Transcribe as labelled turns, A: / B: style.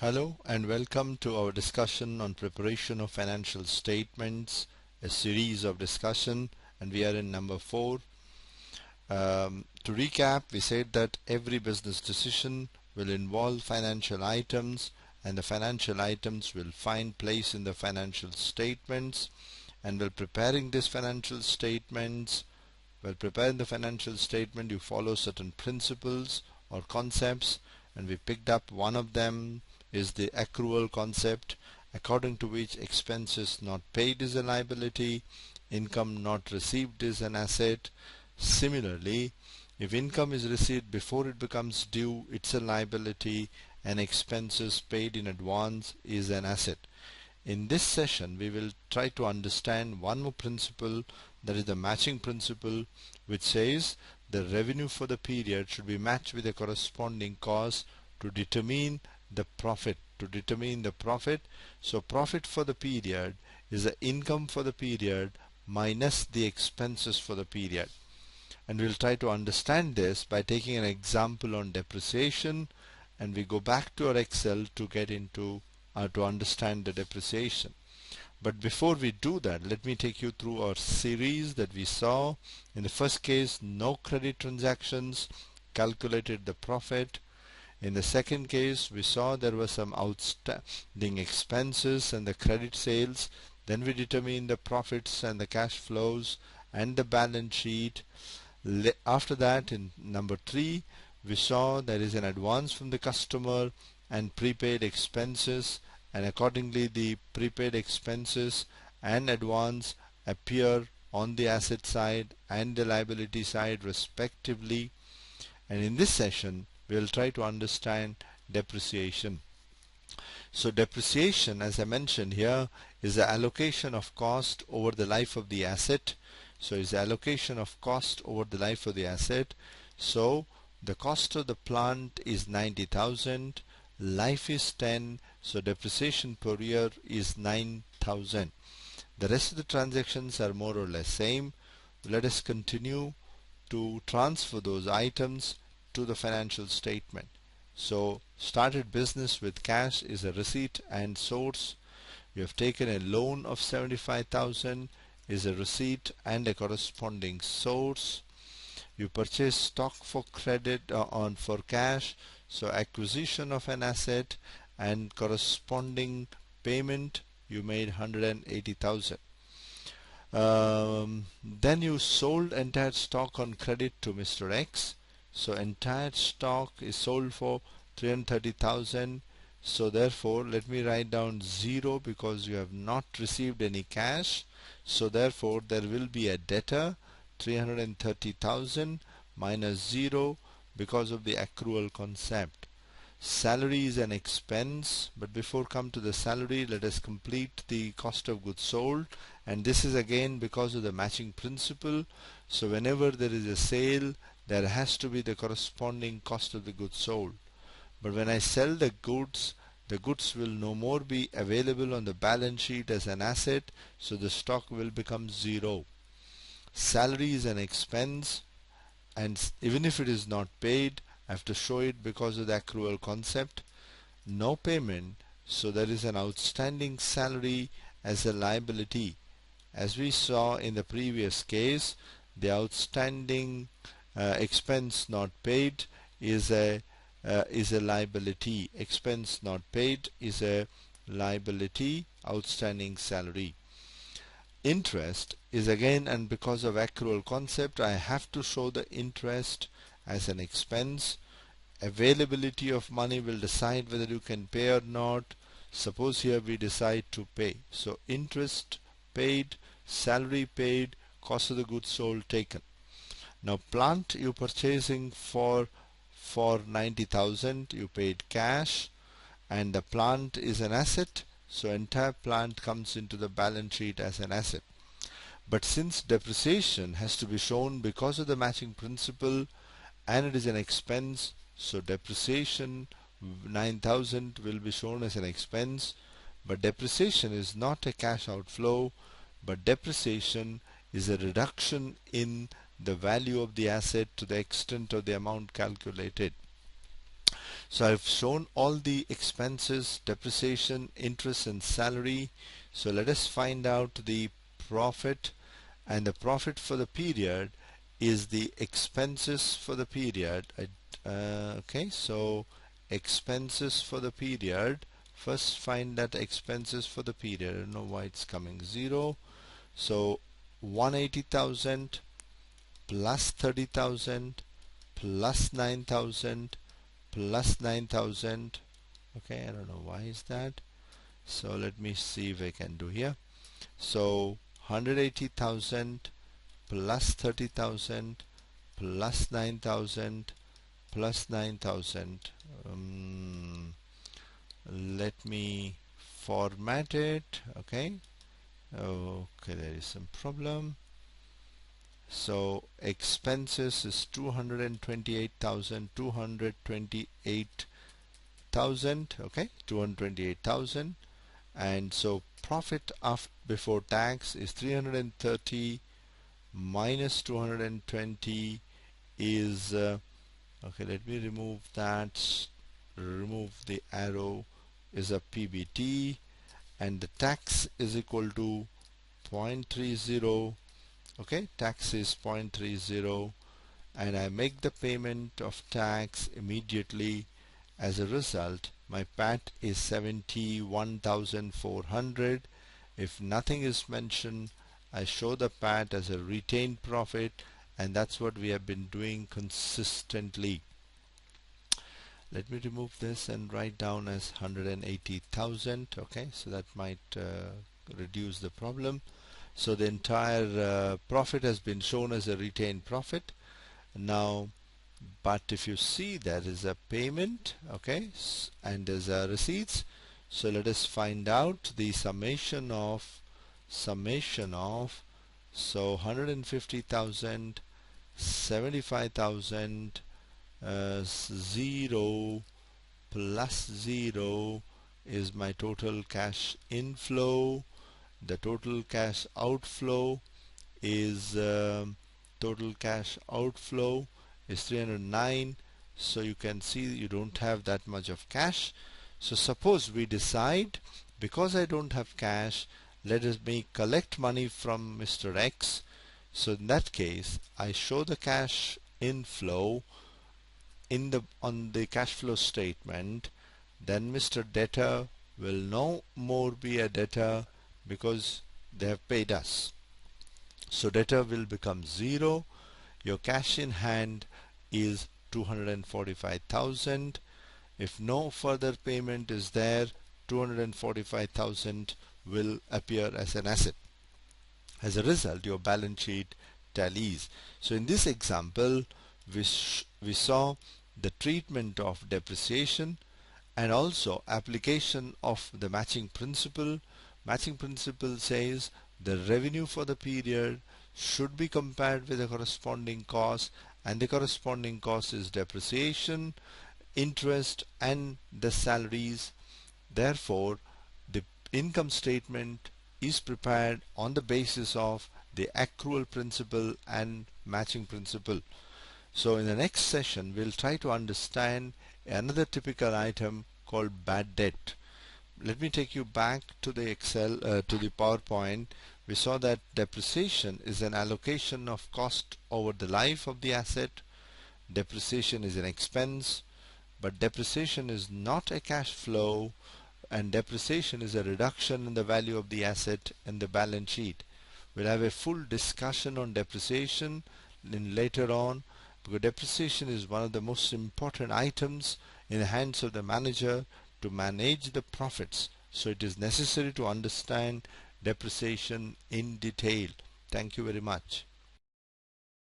A: Hello and welcome to our discussion on preparation of financial statements, a series of discussion, and we are in number 4. To recap, we said that every business decision will involve financial items and the financial items will find place in the financial statements, and while preparing the financial statement you follow certain principles or concepts, and we picked up one of them is the accrual concept, according to which expenses not paid is a liability, income not received is an asset. Similarly, if income is received before it becomes due, it's a liability, and expenses paid in advance is an asset. In this session, we will try to understand one more principle, that is the matching principle, which says the revenue for the period should be matched with the corresponding cost to determine the profit. So profit for the period is the income for the period minus the expenses for the period. And we'll try to understand this by taking an example on depreciation, and we go back to our Excel to get into to understand the depreciation. But before we do that, let me take you through our series that we saw. In the first case, no credit transactions calculated the profit. In the second case, we saw there were some outstanding expenses and the credit sales. Then we determined the profits and the cash flows and the balance sheet. After that, in number 3, we saw there is an advance from the customer and prepaid expenses, and accordingly the prepaid expenses and advance appear on the asset side and the liability side respectively. And in this session we will try to understand depreciation. So depreciation, as I mentioned here, is the allocation of cost over the life of the asset. So it's the allocation of cost over the life of the asset. So the cost of the plant is 90,000, life is 10, so depreciation per year is 9,000. The rest of the transactions are more or less same. Let us continue to transfer those items to the financial statement. So started business with cash is a receipt and source. You have taken a loan of 75,000 is a receipt and a corresponding source. You purchase stock for credit for cash, so acquisition of an asset and corresponding payment, you made 180,000. Then you sold entire stock on credit to Mr. X. So entire stock is sold for 330,000. So therefore, let me write down 0 because you have not received any cash. So therefore, there will be a debtor 330,000 minus 0 because of the accrual concept. Salary is an expense, but before come to the salary, let us complete the cost of goods sold, and this is again because of the matching principle. So whenever there is a sale, there has to be the corresponding cost of the goods sold. But when I sell the goods will no more be available on the balance sheet as an asset, so the stock will become 0. Salary is an expense, and even if it is not paid, I have to show it because of the accrual concept. No payment, so there is an outstanding salary as a liability. As we saw in the previous case, the outstanding expense not paid is a liability. Expense not paid is a liability, outstanding salary. Interest is again, and because of accrual concept, I have to show the interest as an expense. Availability of money will decide whether you can pay or not. Suppose here we decide to pay. So interest paid, salary paid, cost of the goods sold taken. Now plant you purchasing for 90,000, you paid cash, and the plant is an asset, so entire plant comes into the balance sheet as an asset. But since depreciation has to be shown because of the matching principle and it is an expense, so depreciation 9,000 will be shown as an expense. But depreciation is not a cash outflow, but depreciation is a reduction in the value of the asset to the extent of the amount calculated. So I've shown all the expenses, depreciation, interest and salary. So let us find out the profit, and the profit for the period is the expenses for the period. Okay, so expenses for the period, first find that expenses for the period. I don't know why it's coming 0. So 180,000 plus 30,000 plus 9,000 plus 9,000. Okay, I don't know why is that. So let me see if I can do here. So 180,000 plus 30,000 plus 9,000 plus 9,000. Let me format it. Okay, there is some problem. So expenses is 228,000, 228,000. Okay, 228,000. And so profit before tax is 330 minus 220 is okay, let me remove that, remove the arrow, is a PBT, and the tax is equal to 0.30. Okay, tax is 0.30, and I make the payment of tax immediately. As a result, my PAT is 71,400. If nothing is mentioned, I show the PAT as a retained profit, and that's what we have been doing consistently. Let me remove this and write down as 180,000. Okay, so that might reduce the problem. So the entire profit has been shown as a retained profit. Now, but if you see there is a payment, okay, and there's a receipts. So let us find out the summation of so 150,000, 75,000, 0 plus 0 is my total cash inflow. The total cash outflow is 309. So you can see you don't have that much of cash. So suppose we decide, because I don't have cash, let me collect money from Mr. X. So in that case, I show the cash inflow on the cash flow statement. Then Mr. Debtor will no more be a debtor because they have paid us. So debtor will become 0. Your cash in hand is 245,000. If no further payment is there, 245,000 will appear as an asset. As a result, your balance sheet tallies. So in this example, we saw the treatment of depreciation and also application of the matching principle. Matching principle says the revenue for the period should be compared with the corresponding cost, and the corresponding cost is depreciation, interest and the salaries. Therefore, the income statement is prepared on the basis of the accrual principle and matching principle. So in the next session, we'll try to understand another typical item called bad debt. Let me take you back to the to the PowerPoint. We saw that depreciation is an allocation of cost over the life of the asset. Depreciation is an expense, but depreciation is not a cash flow, and depreciation is a reduction in the value of the asset in the balance sheet. We'll have a full discussion on depreciation later on, because depreciation is one of the most important items in the hands of the manager to manage the profits. So it is necessary to understand depreciation in detail. Thank you very much.